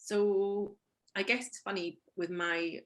So I guess it's funny with my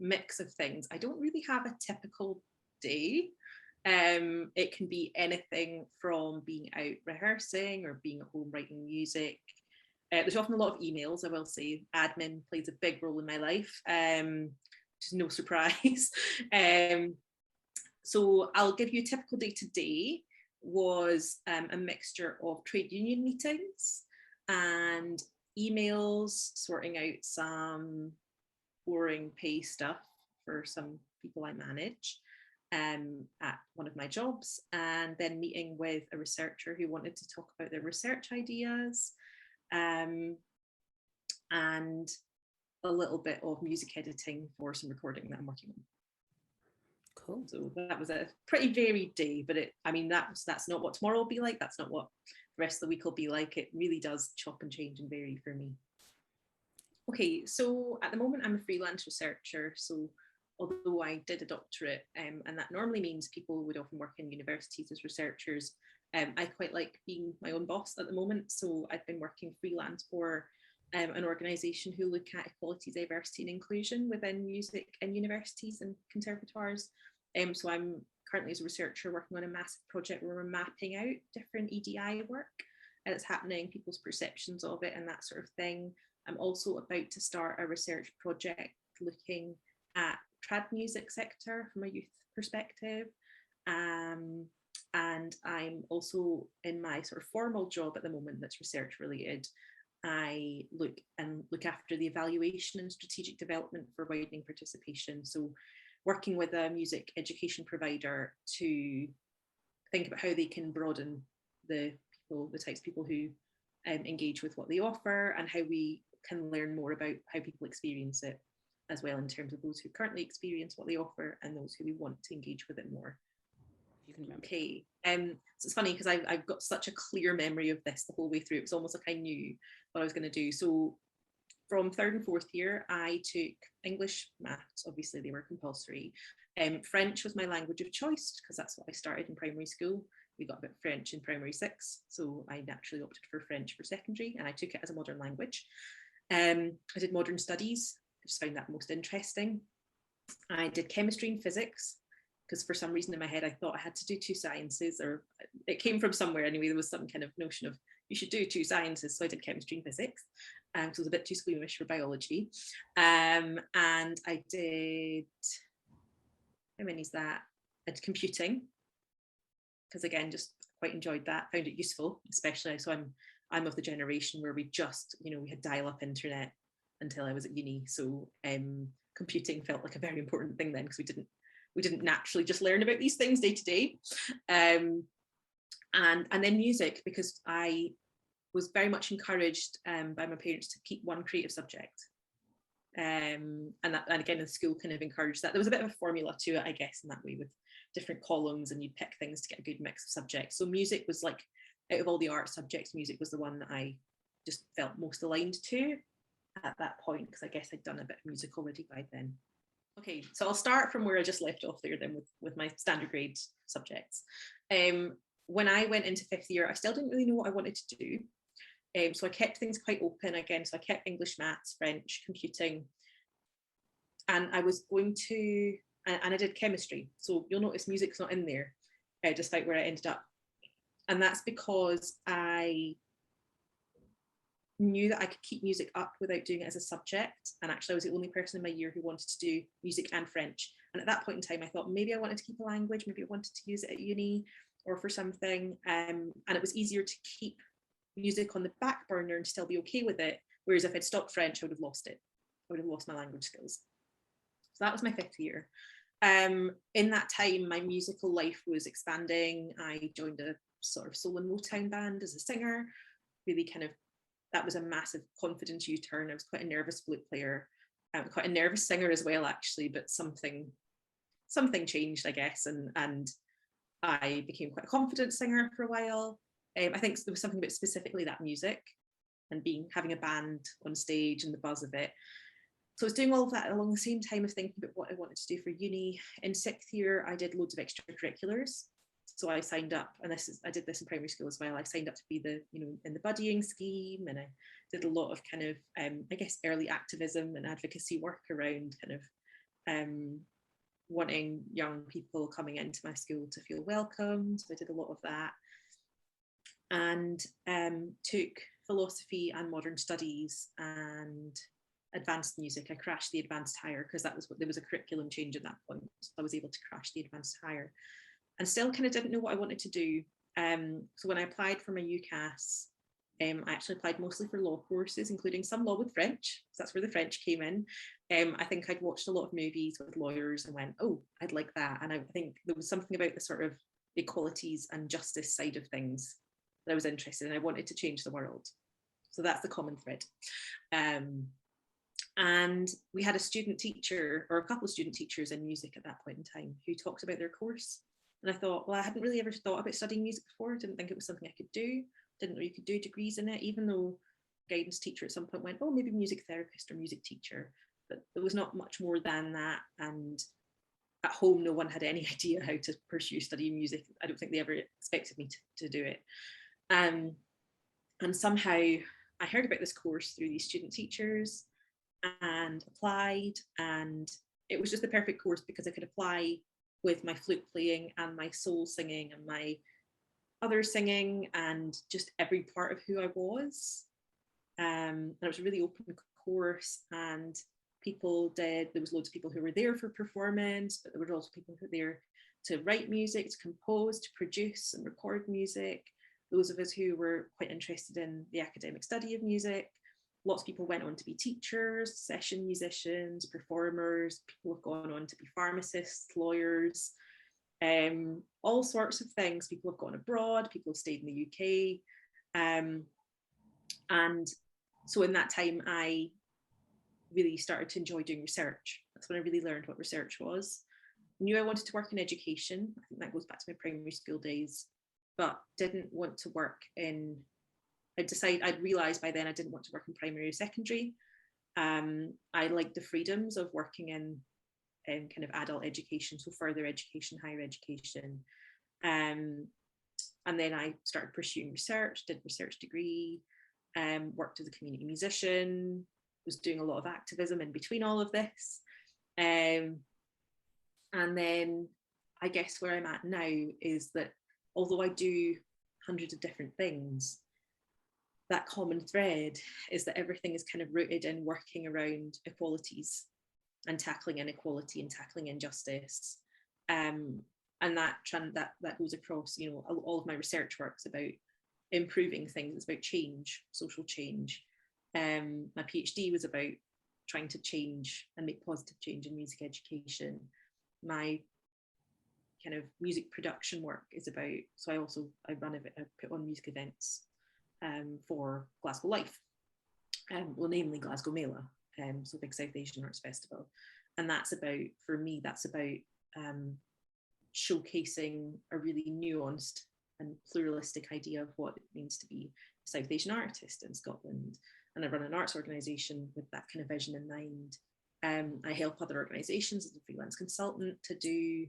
mix of things. I don't really have a typical day. It can be anything from being out rehearsing or being at home writing music. There's often a lot of emails, I will say. Admin plays a big role in my life, which is no surprise. So I'll give you a typical day today was a mixture of trade union meetings and emails, sorting out some boring pay stuff for some people I manage at one of my jobs, and then meeting with a researcher who wanted to talk about their research ideas, and a little bit of music editing for some recording that I'm working on. Cool. So that was a pretty varied day, but that's not what tomorrow will be like. That's not what the rest of the week will be like. It really does chop and change and vary for me. Okay, so at the moment I'm a freelance researcher. So although I did a doctorate, and that normally means people would often work in universities as researchers, I quite like being my own boss at the moment. So I've been working freelance for an organisation who look at equality, diversity and inclusion within music in universities and conservatoires. So I'm currently as a researcher working on a massive project where we're mapping out different EDI work that's happening, people's perceptions of it and that sort of thing. I'm also about to start a research project looking at trad music sector from a youth perspective. And I'm also in my sort of formal job at the moment that's research related. I look after the evaluation and strategic development for widening participation. So working with a music education provider to think about how they can broaden the types of people who engage with what they offer, and how we can learn more about how people experience it as well, in terms of those who currently experience what they offer and those who we want to engage with it more. You can remember. Okay, so it's funny because I've got such a clear memory of this the whole way through. It was almost like I knew what I was going to do. So from third and fourth year, I took English, maths, obviously they were compulsory. French was my language of choice because that's what I started in primary school. We got a bit of French in primary 6, so I naturally opted for French for secondary, and I took it as a modern language. I did modern studies. I just found that most interesting. I did chemistry and physics because for some reason in my head I thought I had to do 2 sciences, or it came from somewhere anyway. There was some kind of notion of you should do 2 sciences, so I did chemistry and physics, because I was a bit too squeamish for biology. And I did, how many is that? I did computing, because again, just quite enjoyed that, found it useful, especially, so I'm of the generation where we just, we had dial-up internet until I was at uni, so computing felt like a very important thing then, because we didn't naturally just learn about these things day to day. And then music, because I was very much encouraged by my parents to keep one creative subject. And again, the school kind of encouraged that. There was a bit of a formula to it, I guess, in that way, with different columns, and you'd pick things to get a good mix of subjects. So music was like, out of all the art subjects, music was the one that I just felt most aligned to at that point, because I guess I'd done a bit of music already by then. Okay, so I'll start from where I just left off there then with my standard grade subjects. When I went into 5th year, I still didn't really know what I wanted to do. So I kept things quite open again. So I kept English, maths, French, computing. And I was going to, and I did chemistry. So you'll notice music's not in there, despite where I ended up. And that's because I knew that I could keep music up without doing it as a subject. And actually I was the only person in my year who wanted to do music and French. And at that point in time, I thought maybe I wanted to keep a language, maybe I wanted to use it at uni or for something. And it was easier to keep music on the back burner and still be okay with it. Whereas if I'd stopped French, I would have lost it. I would have lost my language skills. So that was my 5th year. In that time, my musical life was expanding. I joined a sort of soul and Motown band as a singer, really kind of, that was a massive confidence U-turn. I was quite a nervous flute player, quite a nervous singer as well, actually, but something changed, I guess, and I became quite a confident singer for a while. I think there was something about specifically that music and having a band on stage and the buzz of it. So I was doing all of that along the same time of thinking about what I wanted to do for uni. In 6th year, I did loads of extracurriculars. So I signed up, and I did this in primary school as well. I signed up to be in the buddying scheme, and I did a lot of kind of, I guess, early activism and advocacy work around kind of wanting young people coming into my school to feel welcomed. So I did a lot of that, and took philosophy and modern studies and advanced music. I crashed the advanced higher because there was a curriculum change at that point. So I was able to crash the advanced higher, and still kind of didn't know what I wanted to do. So when I applied for my UCAS, I actually applied mostly for law courses, including some law with French, because that's where the French came in. I think I'd watched a lot of movies with lawyers and went, oh, I'd like that. And I think there was something about the sort of equalities and justice side of things that I was interested in. I wanted to change the world. So that's the common thread. And we had a student teacher, or a couple of student teachers in music at that point in time, who talked about their course. And I thought, well, I hadn't really ever thought about studying music before. I didn't think it was something I could do. Didn't know you could do degrees in it, even though guidance teacher at some point went, oh, maybe music therapist or music teacher. But there was not much more than that. And at home, no one had any idea how to pursue studying music. I don't think they ever expected me to do it. And somehow I heard about this course through these student teachers and applied. And it was just the perfect course because I could apply with my flute playing and my soul singing and my other singing and just every part of who I was. And it was a really open course, and there was loads of people who were there for performance, but there were also people who were there to write music, to compose, to produce and record music. Those of us who were quite interested in the academic study of music. Lots of people went on to be teachers, session musicians, performers. People have gone on to be pharmacists, lawyers, all sorts of things. People have gone abroad, people have stayed in the UK. And so in that time, I really started to enjoy doing research. That's when I really learned what research was. Knew I wanted to work in education. I think that goes back to my primary school days, but didn't want to work in, I'd realised by then I didn't want to work in primary or secondary. I liked the freedoms of working in kind of adult education, so further education, higher education. And then I started pursuing research, did research degree, worked as a community musician, was doing a lot of activism in between all of this. And then I guess where I'm at now is that although I do hundreds of different things, that common thread is that everything is kind of rooted in working around equalities and tackling inequality and tackling injustice. And that goes across, all of my research work's about improving things. It's about change, social change. My PhD was about trying to change and make positive change in music education. My kind of music production work is about, so I put on music events for Glasgow Life, namely Glasgow Mela, so Big South Asian Arts Festival. And that's about, for me, showcasing a really nuanced and pluralistic idea of what it means to be a South Asian artist in Scotland. And I run an arts organisation with that kind of vision in mind. I help other organisations as a freelance consultant to do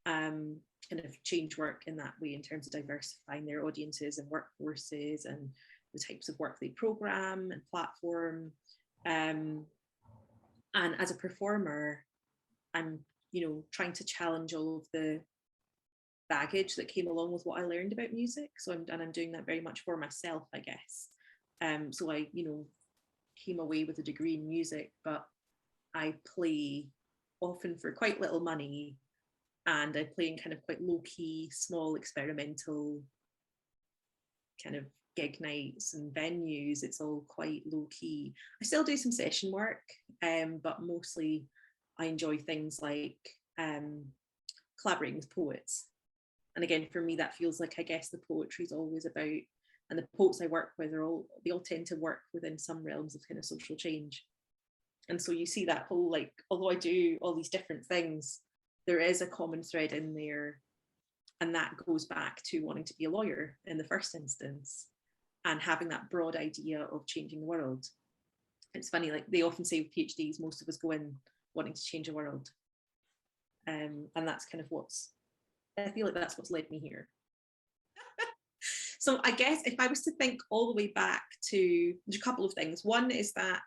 kind of change work in that way, in terms of diversifying their audiences and workforces and the types of work they programme and platform. And as a performer, I'm trying to challenge all of the baggage that came along with what I learned about music. So I'm doing that very much for myself, I guess. So I came away with a degree in music, but I play often for quite little money, and I play in kind of quite low-key, small, experimental kind of gig nights and venues. It's all quite low-key. I still do some session work, but mostly I enjoy things like collaborating with poets. And again, for me, that feels like, I guess, the poetry is always about, and the poets I work with they all tend to work within some realms of kind of social change. And so you see that whole, like, although I do all these different things, there is a common thread in there. And that goes back to wanting to be a lawyer in the first instance and having that broad idea of changing the world. It's funny, like they often say with PhDs, most of us go in wanting to change the world. And that's kind of what's I feel like that's what's led me here. So I guess if I was to think all the way back to, there's a couple of things. One is that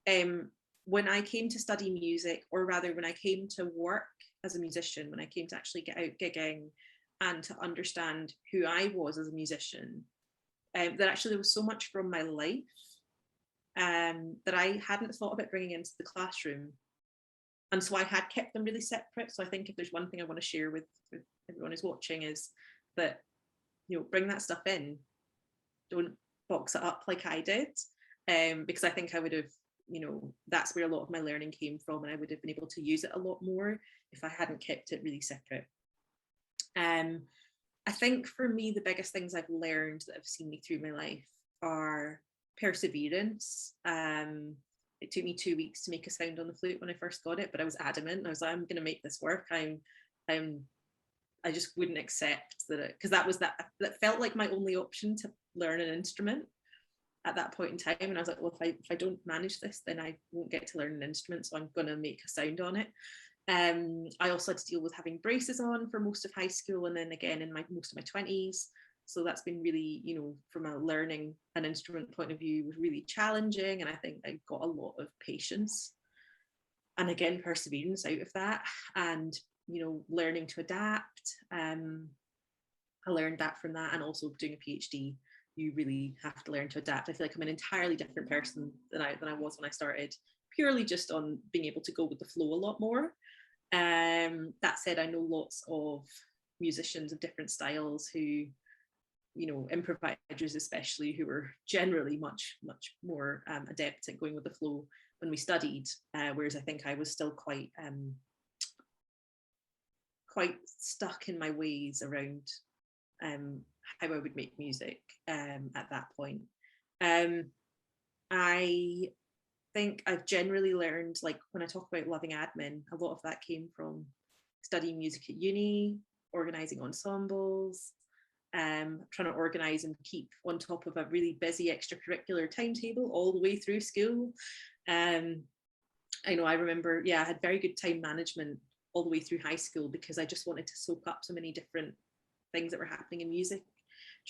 when I came to study music, or rather when I came to work as a musician, when I came to actually get out gigging and to understand who I was as a musician, that actually there was so much from my life that I hadn't thought about bringing into the classroom. And so I had kept them really separate. So I think if there's one thing I want to share with everyone who's watching is that, you know, bring that stuff in, don't box it up like I did, because I think I would have, you know, that's where a lot of my learning came from, and I would have been able to use it a lot more if I hadn't kept it really separate. I think for me, the biggest things I've learned that have seen me through my life are perseverance. It took me 2 weeks to make a sound on the flute when I first got it, but I was adamant. I was like, I'm going to make this work. I just wouldn't accept that, because that felt like my only option to learn an instrument at that point in time. And I was like, well, if I don't manage this, then I won't get to learn an instrument. So I'm going to make a sound on it. I also had to deal with having braces on for most of high school, and then again in most of my 20s. So that's been really, you know, from a learning an instrument point of view, was really challenging. And I think I got a lot of patience and again perseverance out of that, and, you know, learning to adapt. I learned that from that, and also doing a PhD, you really have to learn to adapt. I feel like I'm an entirely different person than I was when I started, purely just on being able to go with the flow a lot more. That said, I know lots of musicians of different styles who, you know, improvisers especially, who were generally much more adept at going with the flow when we studied, whereas I think I was still quite stuck in my ways around how I would make music at that point. I think I've generally learned, like when I talk about loving admin, a lot of that came from studying music at uni, organising ensembles, trying to organise and keep on top of a really busy extracurricular timetable all the way through school. I know, I remember, I had very good time management all the way through high school, because I just wanted to soak up so many different things that were happening in music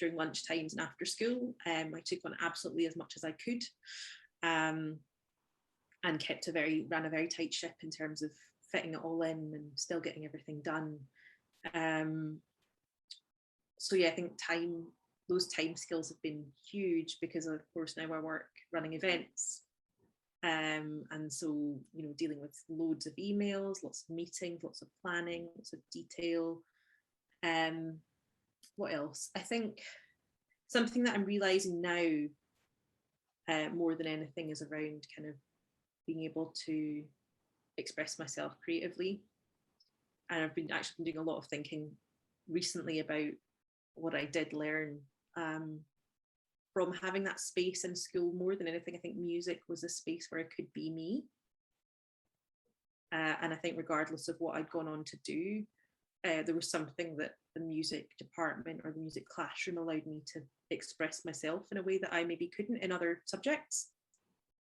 during lunch times and after school. I took on absolutely as much as I could, and ran a very tight ship in terms of fitting it all in and still getting everything done. So I think those time skills have been huge, because of course now I work running events. And so, you know, dealing with loads of emails, lots of meetings, lots of planning, lots of detail. What else? I think something that I'm realizing now more than anything is around kind of being able to express myself creatively. And I've been doing a lot of thinking recently about what I did learn from having that space in school. More than anything, I think music was a space where I could be me. And I think regardless of what I'd gone on to do, there was something that the music department or the music classroom allowed me to express myself in a way that I maybe couldn't in other subjects.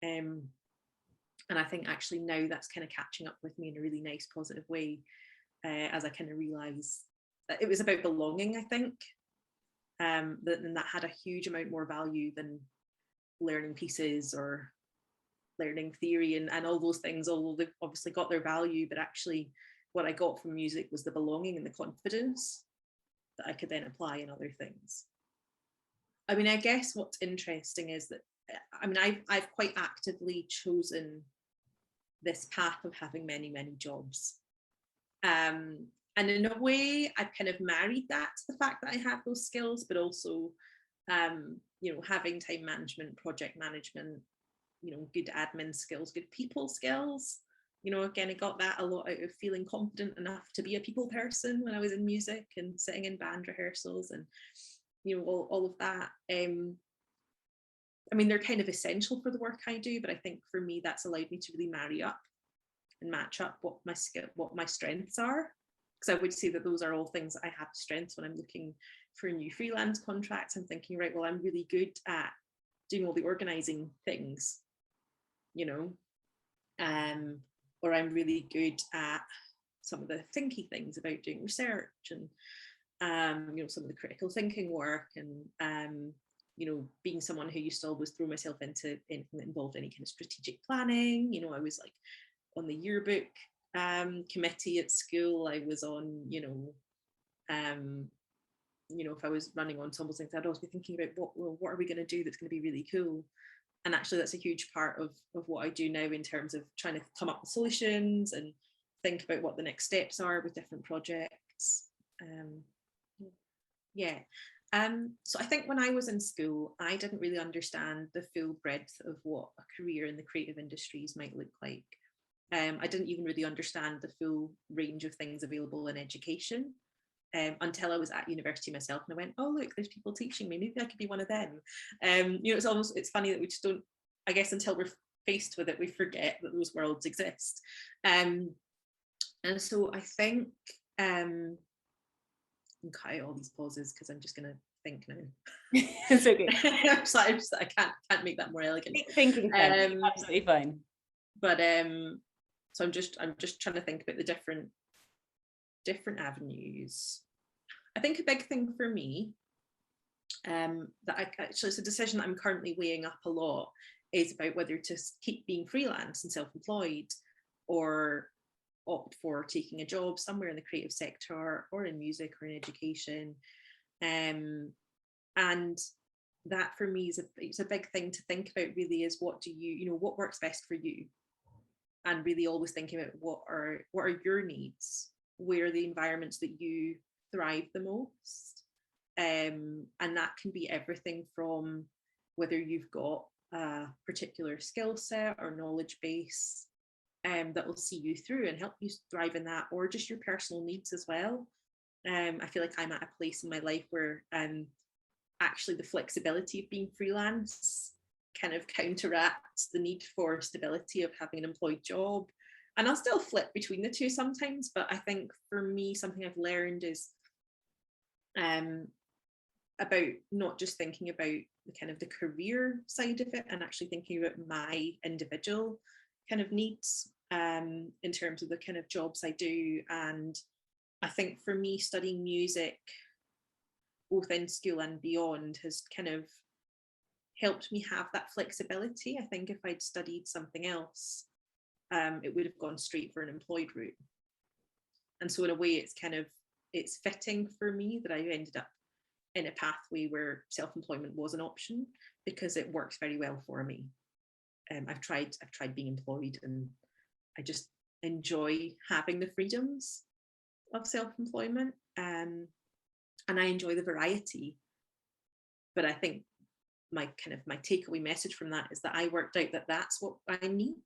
And I think actually now that's kind of catching up with me in a really nice, positive way, as I kind of realise that it was about belonging, I think. And that had a huge amount more value than learning pieces or learning theory and all those things, although they've obviously got their value, but actually what I got from music was the belonging and the confidence that I could then apply in other things. I mean, I guess what's interesting is that, I mean, I've quite actively chosen this path of having many jobs. And in a way, I've kind of married that to the fact that I have those skills, but also, you know, having time management, project management, you know, good admin skills, good people skills. You know, again, I got that a lot out of feeling confident enough to be a people person when I was in music and sitting in band rehearsals and, you know, all of that. I mean, they're kind of essential for the work I do, but I think for me, that's allowed me to really marry up and match up what my strengths are. Because I would say that those are all things that I have strengths when I'm looking for new freelance contracts. I'm thinking, right, well, I'm really good at doing all the organizing things, you know, or I'm really good at some of the thinky things about doing research and some of the critical thinking work and being someone who used to always throw myself into anything that involved any kind of strategic planning. I was like on the yearbook committee at school. I was on, if I was running ensembles, things, I'd always be thinking about what are we going to do that's going to be really cool. And actually, that's a huge part of what I do now in terms of trying to come up with solutions and think about what the next steps are with different projects. So I think when I was in school, I didn't really understand the full breadth of what a career in the creative industries might look like. I didn't even really understand the full range of things available in education until I was at university myself, and I went, oh look, there's people teaching me, maybe I could be one of them. It's funny that we just don't, I guess until we're faced with it, we forget that those worlds exist. And so I think cut out all these pauses because I'm just going to think now. It's okay. I can't make that more elegant. Thinking absolutely fine. But so I'm just trying to think about the different avenues. I think a big thing for me that actually it's a decision that I'm currently weighing up a lot is about whether to keep being freelance and self-employed or opt for taking a job somewhere in the creative sector or in music or in education. And that for me it's a big thing to think about, really, is what works best for you, and really always thinking about what are your needs, where are the environments that you thrive the most. And that can be everything from whether you've got a particular skill set or knowledge base that will see you through and help you thrive in that, or just your personal needs as well. I feel like I'm at a place in my life where actually the flexibility of being freelance kind of counteracts the need for stability of having an employed job. And I'll still flip between the two sometimes, but I think for me, something I've learned is about not just thinking about the kind of the career side of it, and actually thinking about my individual kind of needs in terms of the kind of jobs I do. And I think for me, studying music, both in school and beyond, has kind of helped me have that flexibility. I think if I'd studied something else, it would have gone straight for an employed route. And so in a way, it's fitting for me that I ended up in a pathway where self-employment was an option, because it works very well for me. I've tried being employed, and I just enjoy having the freedoms of self-employment, and I enjoy the variety. But I think my takeaway message from that is that I worked out that that's what I need.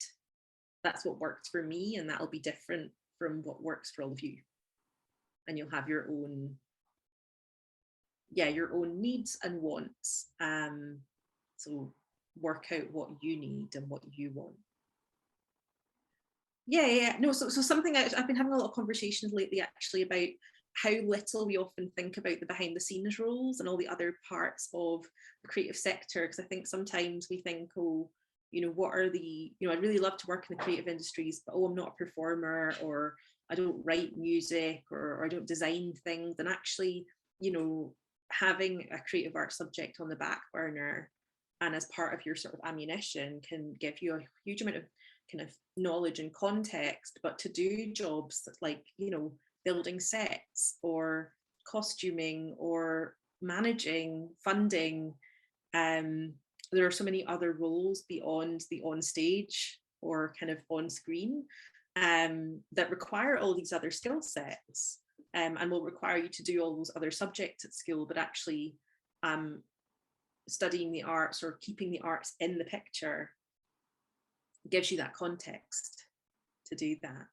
That's what works for me, and that'll be different from what works for all of you. And you'll have your own needs and wants. So work out what you need and what you want. So something I've been having a lot of conversations lately actually about how little we often think about the behind the scenes roles and all the other parts of the creative sector. Because I think sometimes we think, what are I'd really love to work in the creative industries, but I'm not a performer, or I don't write music, or I don't design things. And actually, having a creative art subject on the back burner and as part of your sort of ammunition can give you a huge amount of kind of knowledge and context. But to do jobs like, building sets or costuming or managing, funding, there are so many other roles beyond the on stage or kind of on screen that require all these other skill sets and will require you to do all those other subjects at school. But actually studying the arts or keeping the arts in the picture gives you that context to do that.